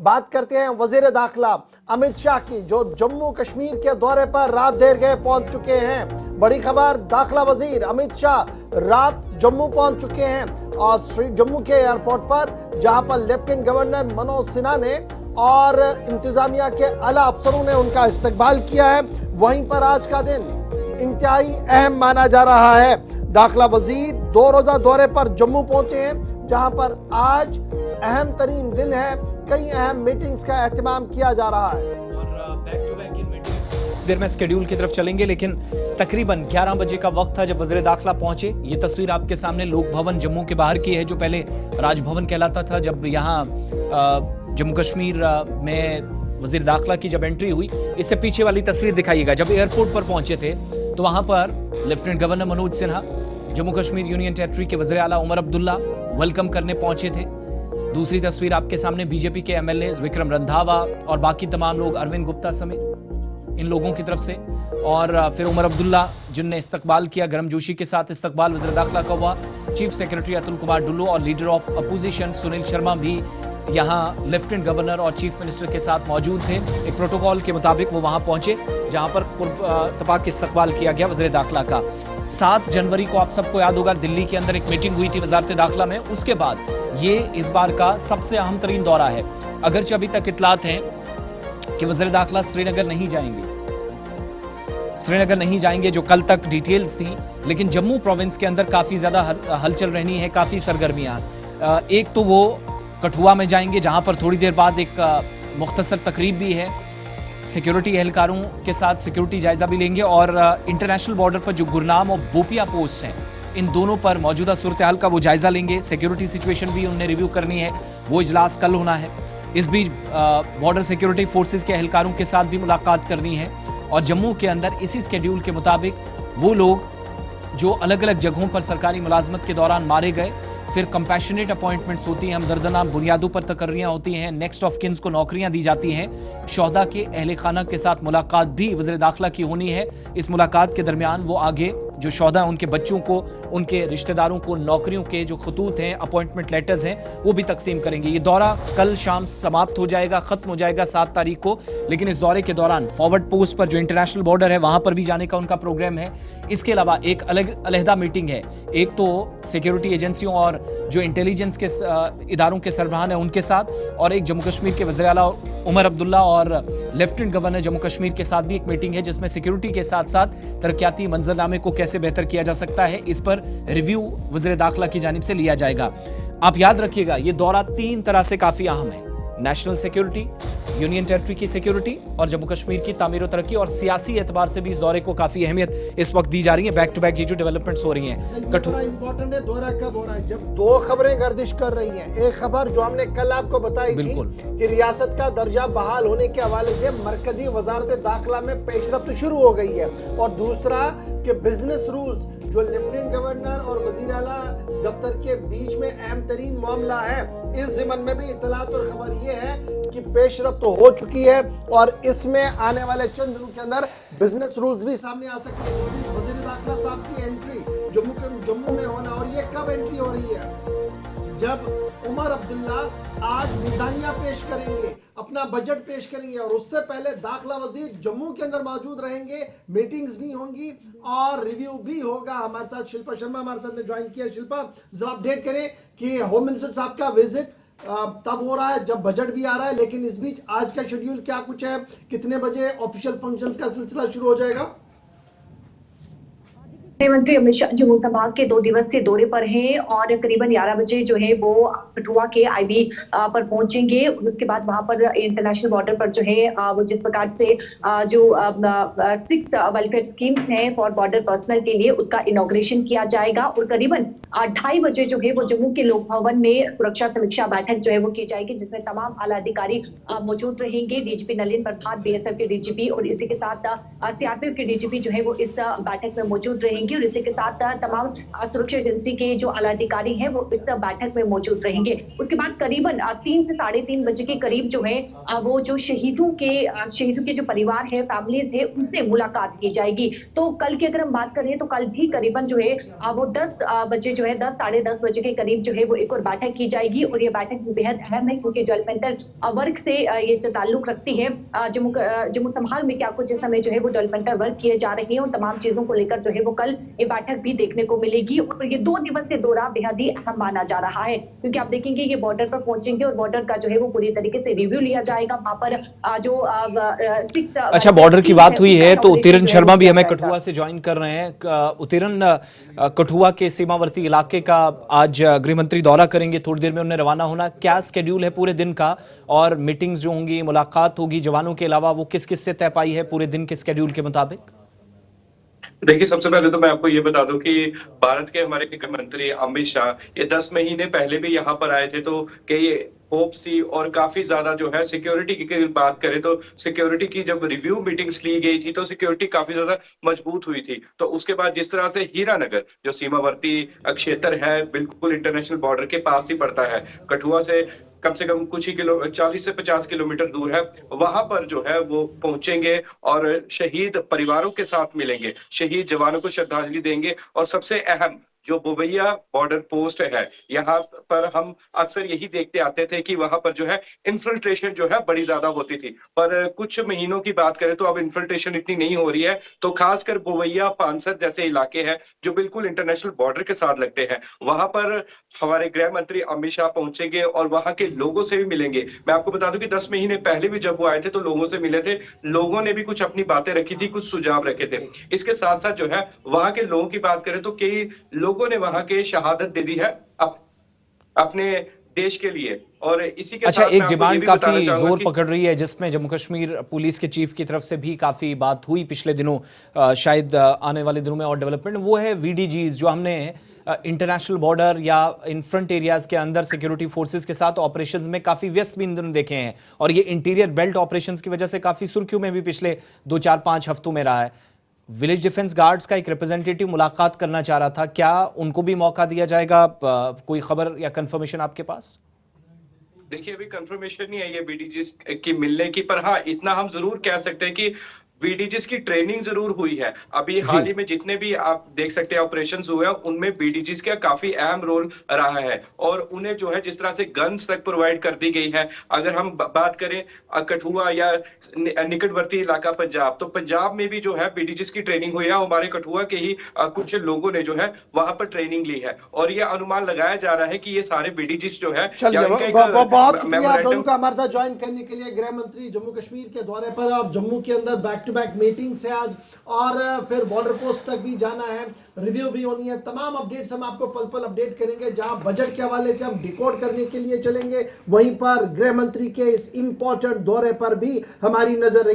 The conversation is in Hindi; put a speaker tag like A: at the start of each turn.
A: बात करते हैं वजीर दाखिला अमित शाह की, जो जम्मू कश्मीर के दौरे पर रात देर गए पहुंच चुके हैं। बड़ी खबर, दाखिला वजीर अमित शाह रात जम्मू पहुंच चुके हैं और जम्मू के एयरपोर्ट पर, जहां पर लेफ्टिनेंट गवर्नर मनोज सिन्हा ने और इंतजामिया के आला अफसरों ने उनका इस्तकबाल किया है। वहीं पर आज का दिन इंतहाई अहम माना जा रहा है। दाखिला वजीर 2 रोजा दौरे पर जम्मू पहुंचे हैं, जहां पर आज अहम तरीन दिन है। कई अहम मीटिंग्स का एहतमाम किया जा रहा है
B: और back to back in meetings देर में स्केड्यूल की तरफ चलेंगे, लेकिन तकरीबन 11 बजे का वक्त था जब वजीर दाखिला पहुंचे। ये तस्वीर आपके सामने लोक भवन जम्मू के बाहर की है, जो पहले राजभवन कहलाता था। जब यहाँ जम्मू कश्मीर में वजीर दाखिला की जब एंट्री हुई, इससे पीछे वाली तस्वीर दिखाइएगा। जब एयरपोर्ट पर पहुंचे थे तो वहां पर lieutenant governor Manoj Sinha, Jammu Kashmir union territory के वज़ीर आला उमर अब्दुल्ला वेलकम करने पहुंचे थे। दूसरी तस्वीर आपके सामने बीजेपी के एमएलए विक्रम रंधावा और बाकी तमाम लोग, अरविंद गुप्ता समेत इन लोगों की तरफ से, और फिर उमर अब्दुल्ला जिनने इस्तकबाल किया, गर्मजोशी के साथ इस्तकबाल वज़ीर दाखिला का हुआ। चीफ सेक्रेटरी अतुल कुमार डुल्लो और leader of opposition Sunil Sharma भी यहाँ लेफ्टिनेंट गवर्नर और चीफ मिनिस्टर के साथ मौजूद थे। एक प्रोटोकॉल के मुताबिक वो वहां पहुंचे, जहां पर तबाक इस्तकबाल किया गया वज़ीर दाखिला का। 7 जनवरी को आप सबको याद होगा दिल्ली के अंदर एक मीटिंग हुई थी वजारत दाखिला में। उसके बाद ये इस बार का सबसे अहम तरीन दौरा है। अगरचे अभी तक इतलात हैं कि वज़ीर दाखिला श्रीनगर नहीं जाएंगे, जो कल तक डिटेल्स थी, लेकिन जम्मू प्रोविंस के अंदर काफी ज्यादा हलचल रहनी है, काफी सरगर्मियां। एक तो वो कठुआ में जाएंगे, जहां पर थोड़ी देर बाद एक मुख्तसर तकरीब भी है। सिक्योरिटी एहलकारों के साथ सिक्योरिटी जायजा भी लेंगे और इंटरनेशनल बॉर्डर पर जो गुरनाम और बोपिया पोस्ट हैं, इन दोनों पर मौजूदा सूरत हाल का वो जायजा लेंगे। सिक्योरिटी सिचुएशन भी उन्हें रिव्यू करनी है, वो इजलास कल होना है। इस बीच बॉर्डर सिक्योरिटी फोर्सेज के एहलकारों के साथ भी मुलाकात करनी है और जम्मू के अंदर इसी स्केड्यूल के मुताबिक वो लोग जो अलग अलग जगहों पर सरकारी मुलाजमत के दौरान मारे गए, फिर कंपैशनेट अपॉइंटमेंट्स होती हैं, हमदर्दना बुनियादों पर तकर्रियां होती हैं, नेक्स्ट ऑफ किन्स को नौकरियां दी जाती हैं। शोहदा के अहले खाना के साथ मुलाकात भी वज़ीर दाखिला की होनी है। इस मुलाकात के दरमियान वो आगे जो शोहदा उनके बच्चों को, उनके रिश्तेदारों को नौकरियों के जो खतूत हैं, अपॉइंटमेंट लेटर्स हैं, वो भी तकसीम करेंगे। ये दौरा कल शाम समाप्त हो जाएगा, खत्म हो जाएगा 7 तारीख को, लेकिन इस दौरे के दौरान फॉरवर्ड पोस्ट पर जो इंटरनेशनल बॉर्डर है वहां पर भी जाने का उनका प्रोग्राम है। इसके अलावा एक अलहदा मीटिंग है, एक तो सिक्योरिटी एजेंसियों और जो इंटेलिजेंस के इदारों के सरबराह हैं उनके साथ, और एक जम्मू कश्मीर के वज़ीर आला उमर अब्दुल्ला और लेफ्टिनेंट गवर्नर जम्मू कश्मीर के साथ भी एक मीटिंग है, जिसमें सिक्योरिटी के साथ साथ तरक्याती मंजरनामे को कैसे बेहतर किया जा सकता है, इस पर रिव्यू वज़ीर दाखिला की जानिब से लिया जाएगा। आप याद रखिएगा, ये दौरा 3 तरह से काफी अहम है: नेशनल सिक्योरिटी, यूनियन टेरिटरी की सिक्योरिटी और जम्मू कश्मीर की तामीर और तरक्की, और सियासी एतबार से भी इस दौरे को काफी अहमियत इस वक्त दी जा रही है। बैक टू बैक ये जो डेवलपमेंट्स हो रही हैं,
A: इंपॉर्टेंट है दौरा कब हो रहा है, जब 2 खबरें गर्दिश कर रही हैं। एक खबर जो हमने कल आपको बताई थी कि रियासत का दर्जा बहाल होने के हवाले से मरकजी वजारत दाखिला में पेशरफ्त शुरू हो गई है, और दूसरा कि बिजनेस रूल्स जो लेफ्टिनेंट गवर्नर और वजीर आला दफ्तर के बीच में अहम तरीन मामला है, इस जिमन में भी इतलात और खबर यह है कि पेशरफ्त तो हो चुकी है और इसमें आने वाले चंद दिनों के अंदर बिजनेस रूल्स भी सामने आ सकते हैं। वजीर दाखिला साहब की एंट्री जम्मू में होना, और ये कब एंट्री हो रही है? जब उमर अब्दुल्ला आज मिजानिया पेश करेंगे, अपना बजट पेश करेंगे, और उससे पहले दाखिला वजीर जम्मू के अंदर मौजूद रहेंगे, मीटिंग्स भी होंगी और रिव्यू भी होगा। हमारे साथ शिल्पा शर्मा हमारे साथ ने ज्वाइन किया। शिल्पा, जरा अपडेट करें कि होम मिनिस्टर साहब का विजिट तब हो रहा है जब बजट भी आ रहा है, लेकिन इस बीच आज का शेड्यूल क्या कुछ है, कितने बजे ऑफिशियल फंक्शंस का सिलसिला शुरू हो जाएगा?
C: मंत्री अमित शाह जम्मू संभाग के 2 दिवसीय दौरे पर हैं और करीबन 11 बजे जो है वो कठुआ के आईबी पर पहुंचेंगे। उसके बाद वहां पर इंटरनेशनल बॉर्डर पर जो है वो जिस प्रकार से जो 6 वेलफेयर स्कीम्स हैं फॉर बॉर्डर पर्सनल के लिए, उसका इनॉग्रेशन किया जाएगा और करीबन 2:30 बजे जो है वो जम्मू के लोक भवन में सुरक्षा समीक्षा बैठक जो है वो की जाएगी, जिसमें तमाम आला अधिकारी मौजूद रहेंगे। डीजीपी नलिन प्रभात, बीएसएफ के डीजीपी और इसी के साथ सीआरपीएफ के डीजीपी जो है वो इस बैठक में मौजूद रहेंगे। रहेंगी और इसी के साथ तमाम सुरक्षा एजेंसी के जो आला अधिकारी हैं वो इस बैठक में मौजूद रहेंगे। उसके बाद करीबन 3 से 3:30 बजे के करीब जो है वो जो शहीदों के जो परिवार है, फैमिलीज है, उनसे मुलाकात की जाएगी। तो कल की अगर हम बात करें तो कल भी करीबन जो है वो 10 बजे जो है 10 साढ़े 10 बजे के करीब जो है वो एक और बैठक की जाएगी और ये बैठक बेहद अहम है क्योंकि डेवलपमेंटल वर्क से ये ताल्लुक रखती है। जम्मू संभाग में क्या कुछ इस समय जो है वो डेवलपमेंटल वर्क किए जा रहे हैं और तमाम चीजों को लेकर जो है वो कल ये बैठक भी देखने को मिलेगी और ये 2 दिवसीय दौरा बेहद ही अहम माना जा रहा है क्योंकि आप देखेंगे ये बॉर्डर पर पहुंचेंगे और बॉर्डर का जो है वो पूरी तरीके से रिव्यू लिया जाएगा। वहां पर जो
B: अच्छा, बॉर्डर की बात हुई है तो उत्तीर्ण शर्मा भी हमें कठुआ से ज्वाइन कर रहे हैं। उत्तीर्ण, कठुआ के सीमावर्ती इलाके का आज गृहमंत्री दौरा करेंगे, थोड़ी देर में उन्हें रवाना होना, क्या स्केड्यूल है पूरे दिन का और मीटिंग्स जो होंगी, मुलाकात होगी जवानों के अलावा, वो किस किस से तय पाई है पूरे दिन के स्केड्यूल के मुताबिक?
D: देखिए, सबसे पहले तो मैं आपको ये बता दूं कि भारत के हमारे गृह मंत्री अमित शाह ये 10 महीने पहले भी यहाँ पर आए थे, तो कई होप्स थी और काफी ज्यादा जो है सिक्योरिटी की बात करें तो सिक्योरिटी की जब रिव्यू मीटिंग्स ली गई थी तो सिक्योरिटी काफी ज्यादा मजबूत हुई थी। तो उसके बाद जिस तरह से हीरानगर जो सीमावर्ती क्षेत्र है, बिल्कुल इंटरनेशनल बॉर्डर के पास ही पड़ता है, कठुआ से कम कुछ ही 40 से 50 किलोमीटर दूर है, वहां पर जो है वो पहुंचेंगे और शहीद परिवारों के साथ मिलेंगे, शहीद जवानों को श्रद्धांजलि देंगे। और सबसे अहम जो बोवैया बॉर्डर पोस्ट है, यहाँ पर हम अक्सर यही देखते आते थे कि वहां पर जो है इन्फिल्ट्रेशन जो है बड़ी ज्यादा होती थी, पर कुछ महीनों की बात करें तो अब इन्फिल्ट्रेशन इतनी नहीं हो रही है। तो खासकर बोवैया, पानसर जैसे इलाके हैं जो बिल्कुल इंटरनेशनल बॉर्डर के साथ लगते हैं, वहां पर हमारे गृह मंत्री अमित शाह पहुंचेंगे और वहां के लोगों से भी मिलेंगे। मैं आपको बता दूं कि 10 महीने पहले भी जब वो आए थे तो लोगों से मिले थे, लोगों ने भी कुछ अपनी बातें रखी थी, कुछ सुझाव रखे थे। इसके साथ साथ जो है वहां के लोगों की बात करें तो कई लोगों ने वहां के शहादत दे दी है अपने देश के लिए। और इसी के
B: अच्छा,
D: साथ
B: एक
D: मैं
B: डिमांड
D: आपको ये भी बताना
B: काफी
D: चाहूंगा
B: जोर
D: कि
B: पकड़ रही है जिसमें जम्मू कश्मीर पुलिस के चीफ की तरफ से भी काफी बात हुई पिछले दिनों, शायद आने वाले दिनों में और डेवलपमेंट, वो है वीडीजीज, जो हमने इंटरनेशनल बॉर्डर या इन फ्रंट एरियाज के अंदर सिक्योरिटी फोर्सेस के साथ ऑपरेशंस में काफी व्यस्त भी इन दिनों देखे हैं और ये इंटीरियर बेल्ट ऑपरेशंस की वजह से काफी सुर्खियों में भी पिछले 2-4-5 हफ्तों में रहा है। विलेज डिफेंस गार्ड्स का एक रिप्रेजेंटेटिव मुलाकात करना चाह रहा था, क्या उनको भी मौका दिया जाएगा? कोई खबर या कंफर्मेशन आपके पास?
D: देखिए, अभी कंफर्मेशन नहीं है ये बीडीजीज की मिलने की, पर हाँ इतना हम जरूर कह सकते हैं कि बीडीजीज की ट्रेनिंग जरूर हुई है। अभी हाल ही में जितने भी आप देख सकते हैं ऑपरेशंस हुए हैं उनमें बीडीजीज का काफी अहम रोल रहा है और उन्हें जो है जिस तरह से गन्स तक प्रोवाइड कर दी गई है। अगर हम बात करें कठुआ या निकटवर्ती इलाका पंजाब, तो पंजाब में भी जो है बीडीजीज की ट्रेनिंग हुई है। हमारे कठुआ के ही कुछ लोगों ने जो है वहां पर ट्रेनिंग ली है और ये अनुमान लगाया जा रहा है कि ये सारे बीडीजीज जो है
A: बहुत शुक्रिया आप दोनों का हमारे साथ ज्वाइन करने के लिए। गृह मंत्री जम्मू कश्मीर के दौरे पर और जम्मू के अंदर बैक टू बैक मीटिंग्स है आज और फिर बॉर्डर पोस्ट तक भी जाना है, रिव्यू भी होनी है। तमाम अपडेट्स हम आपको पल पल अपडेट करेंगे। जहां बजट के हवाले से हम डिकोड करने के लिए चलेंगे, वहीं पर गृह मंत्री के इस इंपॉर्टेंट दौरे पर भी हमारी नजर रहेगी।